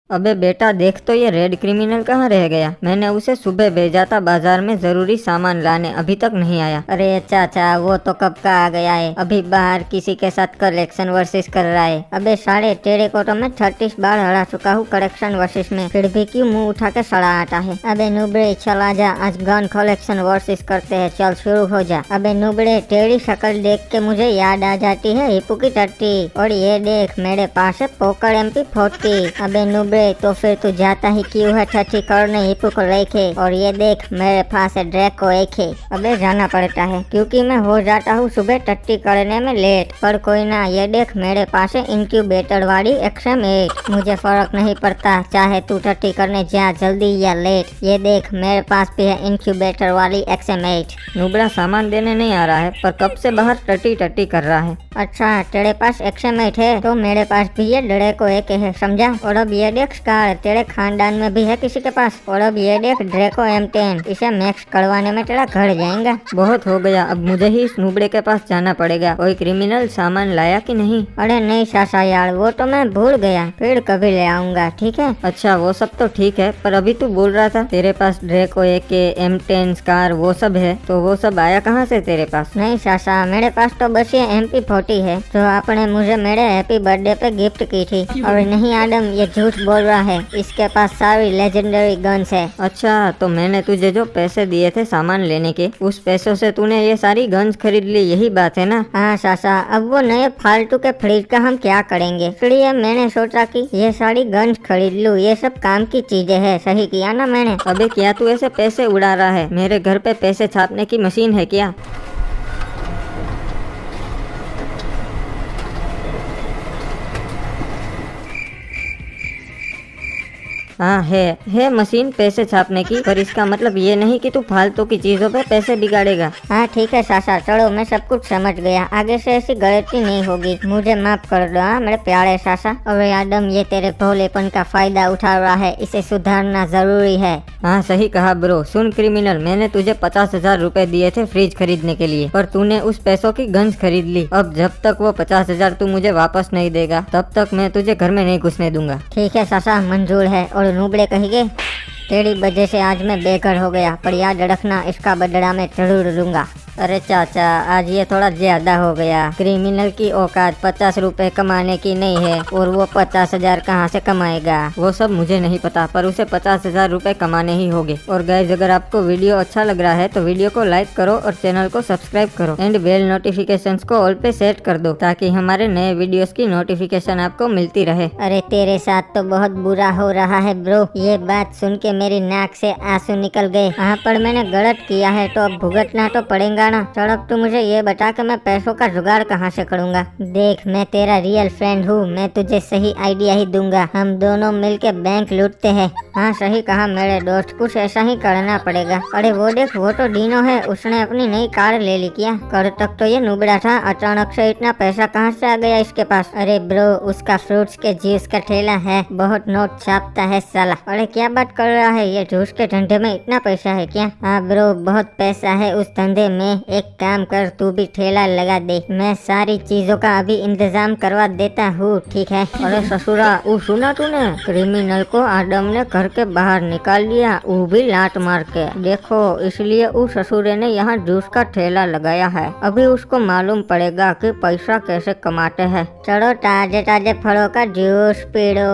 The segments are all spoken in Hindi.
अबे बेटा देख तो ये रेड क्रिमिनल कहाँ रह गया। मैंने उसे सुबह भेजा था बाजार में जरूरी सामान लाने, अभी तक नहीं आया। अरे चाचा वो तो कब का आ गया है, अभी बाहर किसी के साथ कलेक्शन वर्सेस कर रहा है। अबे साढ़े तेरे को तो मैं 36 बार हरा चुका हूँ कलेक्शन वर्सेस में, फिर भी क्यों मुंह उठा के सड़ा आता है। अबे नुबड़े चला जा, आज गन कलेक्शन वर्सेस करते हैं, चल शुरू हो जा। अबे नुबड़े तेरी शक्ल देख के मुझे याद आ जाती है हिप्पू की टट्टी, और ये देख मेरे पास है पोकर MP40। अबे नुबड़े तो फिर तू जाता ही क्यों है टट्टी करने हिप्पू को लेके, और ये देख मेरे पास है ड्रैको AK। अबे जाना पड़ता है क्योंकि मैं हो जाता हूँ सुबह टट्टी करने में लेट, पर कोई ना, ये देख मेरे पास है इंक्यूबेटर वाली XM8। मुझे फर्क नहीं पड़ता चाहे तू टट्टी करने जा जल्दी या लेट, ये देख मेरे पास भी है इंक्यूबेटर वाली XM8। नुबड़ा सामान देने नहीं आ रहा है, पर कब से बाहर टट्टी टट्टी कर रहा है। अच्छा तेरे पास XM8 है तो मेरे पास भी ये ड्रैको AK है, समझा। और अब ये देख स्कार तेरे खानदान में भी है किसी के पास, और अब ये देख ड्रैको M10, इसे मैक्स करवाने में तेरा घर जाएगा। बहुत हो गया, अब मुझे ही इस नुबड़े के पास जाना पड़ेगा। कोई क्रिमिनल सामान लाया कि नहीं। अरे नहीं सासा यार, वो तो मैं भूल गया, फिर कभी ले आऊंगा, ठीक है। अच्छा वो सब तो ठीक है, पर अभी तू बोल रहा था तेरे पास ड्रैको AK M10 स्कार वो सब है, तो वो सब आया कहाँ से तेरे पास। नहीं सासा मेरे पास तो बस ये MP40 है जो आपने मुझे मेरे हैप्पी बर्थडे पे गिफ्ट की थी। और नहीं आदम ये झूठ बोल रहा है, इसके पास सारी लेजेंडरी गन्स है। अच्छा तो मैंने तुझे जो पैसे दिए थे सामान लेने के, उस पैसों से तूने ये सारी गन्स खरीद ली, यही बात है ना। हाँ सासा, अब वो नए फालतू के फ्रिज का हम क्या करेंगे, इसलिए मैंने सोचा कि ये सारी गन्स खरीद लूं, ये सब काम की चीजें है। सही किया ना मैंने। अबे क्या तू ऐसे पैसे उड़ा रहा है, मेरे घर पे पैसे छापने की मशीन है क्या। हाँ है मशीन पैसे छापने की, पर इसका मतलब ये नहीं कि तू फालतू की चीजों पे पैसे बिगाड़ेगा। हाँ ठीक है सासा, चलो मैं सब कुछ समझ गया, आगे से ऐसी गलती नहीं होगी, मुझे माफ कर दो। हाँ मेरे प्यारे सासा। और आदम ये तेरे भोलेपन का फायदा उठा रहा है, इसे सुधारना जरूरी है। हाँ सही कहा ब्रो। सुन क्रिमिनल, मैंने तुझे 50,000 रुपए दिए थे फ्रिज खरीदने के लिए, पर तूने उस पैसों की गन्स खरीद ली। अब जब तक वो 50,000 तू मुझे वापस नहीं देगा तब तक मैं तुझे घर में नहीं घुसने दूंगा। ठीक है सासा, मंजूर है। और नुबड़े कहेंगे तेरी वजह से आज मैं बेघर हो गया, पर याद रखना इसका बदला मैं जरूर लूंगा। अरे चाचा आज ये थोड़ा ज्यादा हो गया, क्रिमिनल की औकात 50 रुपए कमाने की नहीं है, और वो 50,000 कहाँ से कमाएगा वो सब मुझे नहीं पता, पर उसे 50,000 रुपए कमाने ही होंगे। और गाइस अगर आपको वीडियो अच्छा लग रहा है तो वीडियो को लाइक करो और चैनल को सब्सक्राइब करो, एंड बेल नोटिफिकेशंस को ऑल पे सेट कर दो ताकि हमारे नए वीडियोस की नोटिफिकेशन आपको मिलती रहे। अरे तेरे साथ तो बहुत बुरा हो रहा है ब्रो, ये बात सुन के मेरी नाक से आंसू निकल गए। यहाँ पर मैंने गलत किया है तो अब भुगतना तो पड़ेगा ना। चल अब तू मुझे ये बता कि मैं पैसों का जुगाड़ कहाँ से करूँगा। देख मैं तेरा रियल फ्रेंड हूँ, मैं तुझे सही आइडिया ही दूंगा, हम दोनों मिलके बैंक लूटते हैं। हाँ सही कहा मेरे दोस्त, कुछ ऐसा ही करना पड़ेगा। अरे वो देख वो तो डीनो है, उसने अपनी नई कार ले ली क्या। कल तक तो ये नुबड़ा था, अचानक से इतना पैसा कहाँ से आ गया इसके पास। अरे ब्रो उसका फ्रूट्स के जूस का ठेला है, बहुत नोट छापता है साला। अरे क्या बात कर रहा है, ये जूस के धंधे में इतना पैसा है क्या। हाँ ब्रो बहुत पैसा है उस धंधे में, एक काम कर तू भी ठेला लगा दे, मैं सारी चीजों का अभी इंतजाम करवा देता हूँ, ठीक है। अरे ससुरा वो सुना तूने, क्रिमिनल को आदम ने घर के बाहर निकाल दिया, वो भी लात मार के। देखो इसलिए उस ससुरे ने यहाँ जूस का ठेला लगाया है, अभी उसको मालूम पड़ेगा कि पैसा कैसे कमाते हैं। चलो ताजे ताजे फलों का जूस पी लो,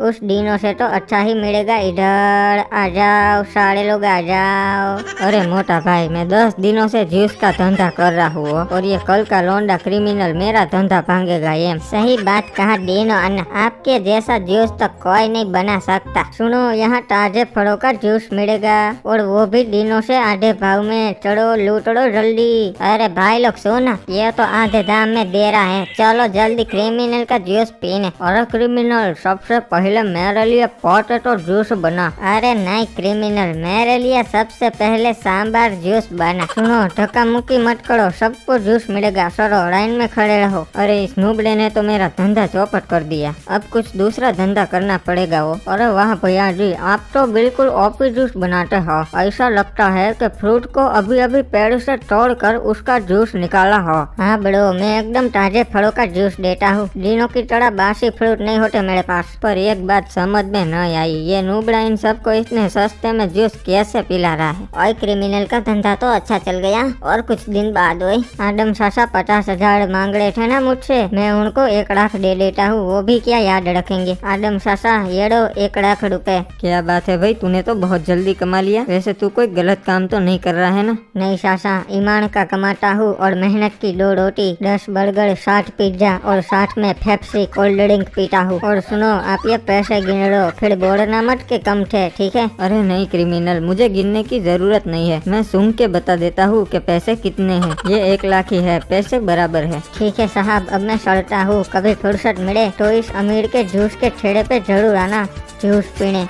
उस दिनों से तो अच्छा ही मिलेगा। इधर आ जाओ सारे लोग आ जाओ। अरे मोटा भाई मैं 10 दिनों से जूस का धंधा कर रहा हूँ, और ये कल का लौंडा क्रिमिनल मेरा धंधा भांगेगा। ये सही बात कहा डीनो अन्ना, आपके जैसा जूस तो कोई नहीं बना सकता। सुनो यहाँ ताजे फलों का जूस मिलेगा, और वो भी दिनों से आधे भाव में, चलो लूट लो जल्दी। अरे भाई लोग सुनो, ये तो आधे दाम में दे रहा है, चलो जल्दी क्रिमिनल का जूस पीने। और क्रिमिनल सबसे पहले मेरे लिए पोटैटो जूस बना। अरे नहीं क्रिमिनल मेरे लिए सबसे पहले सांभर जूस बना। सुनो धक्का मुक्की मत करो, सबको जूस मिलेगा। चलो लाइन में खड़े रहो। अरे इस नुबड़े ने तो मेरा धंधा चौपट कर दिया, अब कुछ दूसरा धंधा करना पड़ेगा वो। अरे वाह भैया जी, आप तो बिल्कुल ओपी जूस बनाते हो। ऐसा लगता है कि फ्रूट को अभी अभी पेड़ से तोड़कर उसका जूस निकाला हो। हाँ बड़ो, मैं एकदम ताजे फलों का जूस देता हूँ, दिनों की तरह बासी फ्रूट नहीं होते मेरे पास। पर एक बात समझ में न आई, ये नुबड़ा इन सबको इतने सस्ते में जूस कैसे पिला रहा है। और क्रिमिनल का धंधा तो अच्छा चल गया। और कुछ दिन बाद हुई, आदम सासा 50,000 मांग रहे थे ना मुझसे, मैं उनको 1 लाख दे देता हूँ, वो भी क्या याद रखेंगे। आदम सासा ये लो 1 लाख रुपए। क्या बात है भाई, तूने तो बहुत जल्दी कमा लिया। वैसे तू कोई गलत काम तो नहीं कर रहा है ना? नहीं सासा, ईमान का कमाता हूँ और मेहनत की 2 रोटी, 10 बर्गर, 60 पिज्जा और साथ में पेप्सी कोल्ड ड्रिंक पीता हूँ। और सुनो, आप ये पैसे गिन लो, फिर बोलना मत के कम थे, ठीक है? अरे नहीं क्रिमिनल, मुझे गिनने की जरूरत नहीं है, मैं सुन के बता देता हूँ कि पैसे कितने हैं। ये 1 लाख ही है, पैसे बराबर है। ठीक है साहब, अब मैं चलता हूँ, कभी फुर्सत मिले तो इस अमीर के जूस के ठेले पे जरूर आना जूस पीने।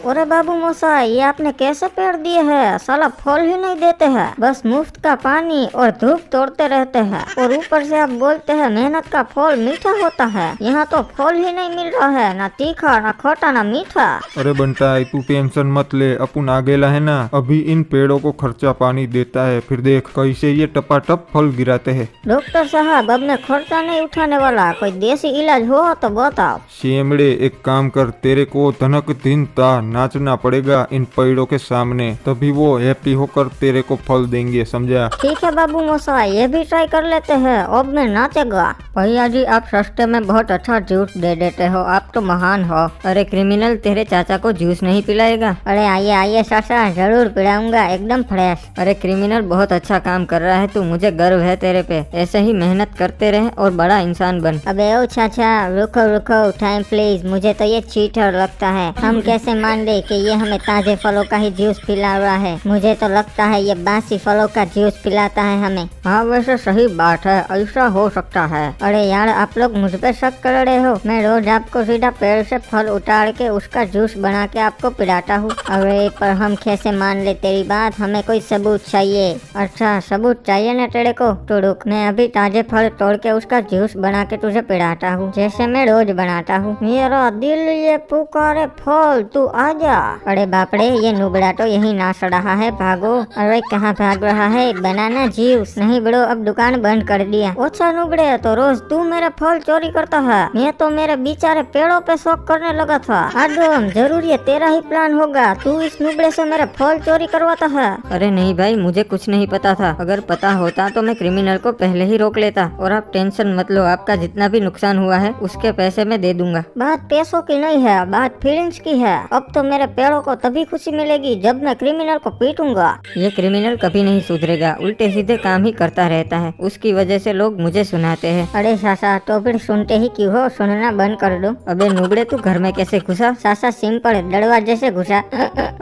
अरे बाबू मोसा, ये आपने कैसे पेड़ दिए हैं? साला फल ही नहीं देते हैं, बस मुफ्त का पानी और धूप तोड़ते रहते हैं। और ऊपर से आप बोलते हैं मेहनत का फल मीठा होता है। यहाँ तो फल ही नहीं मिल रहा है, ना तीखा, ना खोटा, ना मीठा। अरे बंटा, तू टेंशन मत ले, अपन आगेला है ना, अभी इन पेड़ों को खर्चा पानी देता है, फिर देख कैसे ये टपाटप फल गिराते हैं। डॉक्टर साहब, अब मैं खर्चा नहीं उठाने वाला, कोई देसी इलाज हो तो बताओ। शेमड़े, एक काम कर, तेरे को धनक धिनता नाचना पड़ेगा इन पेड़ों के सामने, तभी वो हैप्पी होकर तेरे को फल देंगे, समझा? ठीक है बाबू मोसा, ये भी ट्राई कर लेते हैं, अब मैं नाचेगा। भैया जी, आप सस्ते में बहुत अच्छा जूस दे देते हो, आप तो महान हो। अरे क्रिमिनल, तेरे चाचा को जूस नहीं पिलाएगा? अरे आइए आइए चाचा, जरूर पिलाऊंगा, एकदम फ्रेश। अरे क्रिमिनल, बहुत अच्छा काम कर रहा है तू, मुझे गर्व है तेरे पे। ऐसे ही मेहनत करते रहे और बड़ा इंसान बन। अबे ओ चाचा, रुको रुको, टाइम प्लीज, मुझे तो ये चीटर लगता है। हम कैसे मान ले कि ये हमें ताजे फलों का ही जूस पिला रहा है? मुझे तो लगता है ये बासी फलों का जूस पिलाता है हमें। हाँ वैसे सही बात है, ऐसा हो सकता है। अरे यार, आप लोग मुझ पे शक कर रहे हो? मैं रोज आपको सीधा पेड़ से फल उतार के उसका जूस बना के आपको पिलाता हूँ। अरे पर हम कैसे मान ले तेरी बात, हमें कोई सबूत चाहिए। अच्छा सबूत चाहिए ना तेरे को? तो रुक, मैं अभी ताजे फल तोड़ के उसका जूस बना के तुझे पिलाता हूँ, जैसे मैं रोज बनाता हूँ। मेरा दिल ये पुकारे फल, तू आजा। अरे बाप रे, ये नुबड़ा तो यही नाच रहा है, भागो। अरे कहाँ भाग रहा है? बनाना जूस नहीं बड़ो, अब दुकान बंद कर दिया। अच्छा नुबड़े, तो रोज तू मेरा फल चोरी करता है? मैं तो मेरे बेचारे पेड़ों पे शौक करने लगा था। आदम, जरूर ये तेरा ही प्लान होगा, तू इस नुबड़े से मेरे फल चोरी करवाता है। अरे नहीं भाई, मुझे कुछ नहीं पता था, अगर पता होता तो मैं क्रिमिनल को पहले ही रोक लेता। और आप टेंशन मत लो, आपका जितना भी नुकसान हुआ है उसके पैसे मैं दे दूंगा। बात पैसों की नहीं है, बात फीलिंग्स की है। अब तो मेरे पेड़ों को तभी खुशी मिलेगी जब मैं क्रिमिनल को पीटूंगा। ये क्रिमिनल कभी नहीं सुधरेगा, उल्टे सीधे काम ही करता रहता है, उसकी वजह से लोग मुझे सुनाते हैं। अरे सासा, तो फिर सुनते ही क्यों हो? सुनना बंद कर दो। अबे नुबड़े, तू घर में कैसे घुसा? सासा सिंपल, दरवाजे से घुसा।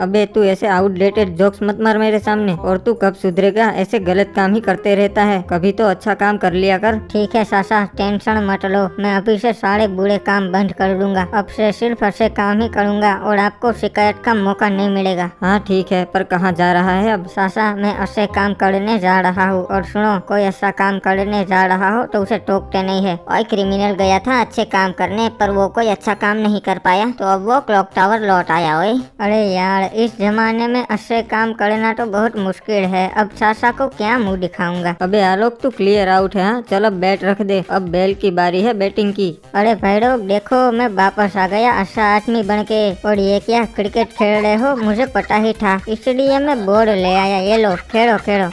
अबे तू ऐसे आउटडेटेड जोक्स मत मार मेरे सामने। और तू कब सुधरेगा? ऐसे गलत काम ही करते रहता है, कभी तो अच्छा काम कर लिया कर। ठीक है सासा, टेंशन मत लो, मैं अभी से सारे बुरे काम बंद कर दूंगा। अब से सिर्फ अच्छे काम ही करूंगा और आपको शिकायत का मौका नहीं मिलेगा। हाँ ठीक है, पर कहाँ जा रहा है अब? सासा, मैं अच्छे काम करने जा रहा हूँ, और सुनो, कोई ऐसा काम करने जा रहा हो तो उसे टोकते नहीं है। और क्रिमिनल गया था अच्छे काम करने, पर वो कोई अच्छा काम नहीं कर पाया, तो अब वो क्लॉक टावर लौट आया। ओए अरे यार, इस जमाने में अच्छे काम करना तो बहुत मुश्किल है, अब सासा को क्या मुँह दिखाऊंगा। अबे आलोक, तू क्लियर आउट है। हाँ चल, अब बैट रख दे, अब बैल की बारी है बैटिंग की। अरे भाई लोग देखो, मैं वापस आ गया अच्छा आदमी बन के। और ये क्या क्रिकेट खेल रहे हो? मुझे पता ही था, इसलिए मैं बॉल ले आया, ये लो खेलो खेलो।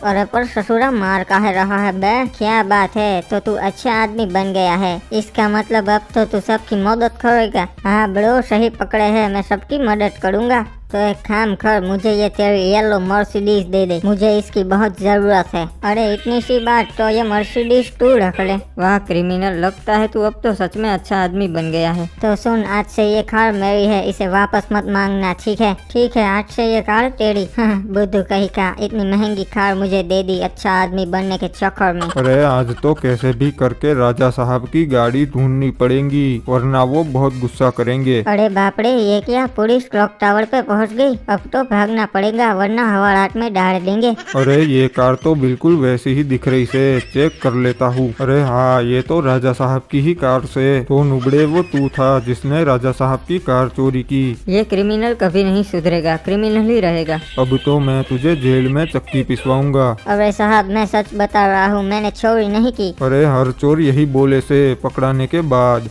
अरे पर ससुरा मार काहे रहा है बे? क्या बात है, तो तू अच्छा आदमी बन गया है, इसका मतलब अब तो तू सबकी मदद करेगा। हाँ बड़ो, सही पकड़े है, मैं सबकी मदद करूँगा। तो एक काम कर, मुझे ये तेरी येलो मर्सिडीज दे दे, मुझे इसकी बहुत जरूरत है। अरे इतनी सी बात, तो ये मर्सिडीज तू रख ले। वाह क्रिमिनल, लगता है तू अब तो सच में अच्छा आदमी बन गया है। तो सुन, आज से ये कार मेरी है, इसे वापस मत मांगना, ठीक है? ठीक है, आज से ये कार तेरी। बुद्धू कहीं का, इतनी महंगी कार मुझे दे दी अच्छा आदमी बनने के चक्कर में। अरे आज तो कैसे भी करके राजा साहब की गाड़ी ढूंढनी पड़ेगी, वरना वो बहुत गुस्सा करेंगे। अरे बाप रे, ये क्या, पुलिस क्लॉक टावर पे पहुंच गई। अब तो भागना पड़ेगा वरना हवालात में डाल देंगे। अरे ये कार तो बिल्कुल वैसी ही दिख रही से, चेक कर लेता हूँ। अरे हाँ, ये तो राजा साहब की ही कार से। तो नुबड़े वो तू था जिसने राजा साहब की कार चोरी की। ये क्रिमिनल कभी नहीं सुधरेगा, क्रिमिनल ही रहेगा। अब तो मैं तुझे जेल में चक्की पिसवाऊंगा। अरे साहब मैं सच बता रहा हूँ, मैंने चोरी नहीं की। अरे हर चोर यही बोले से पकड़ाने के बाद।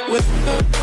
With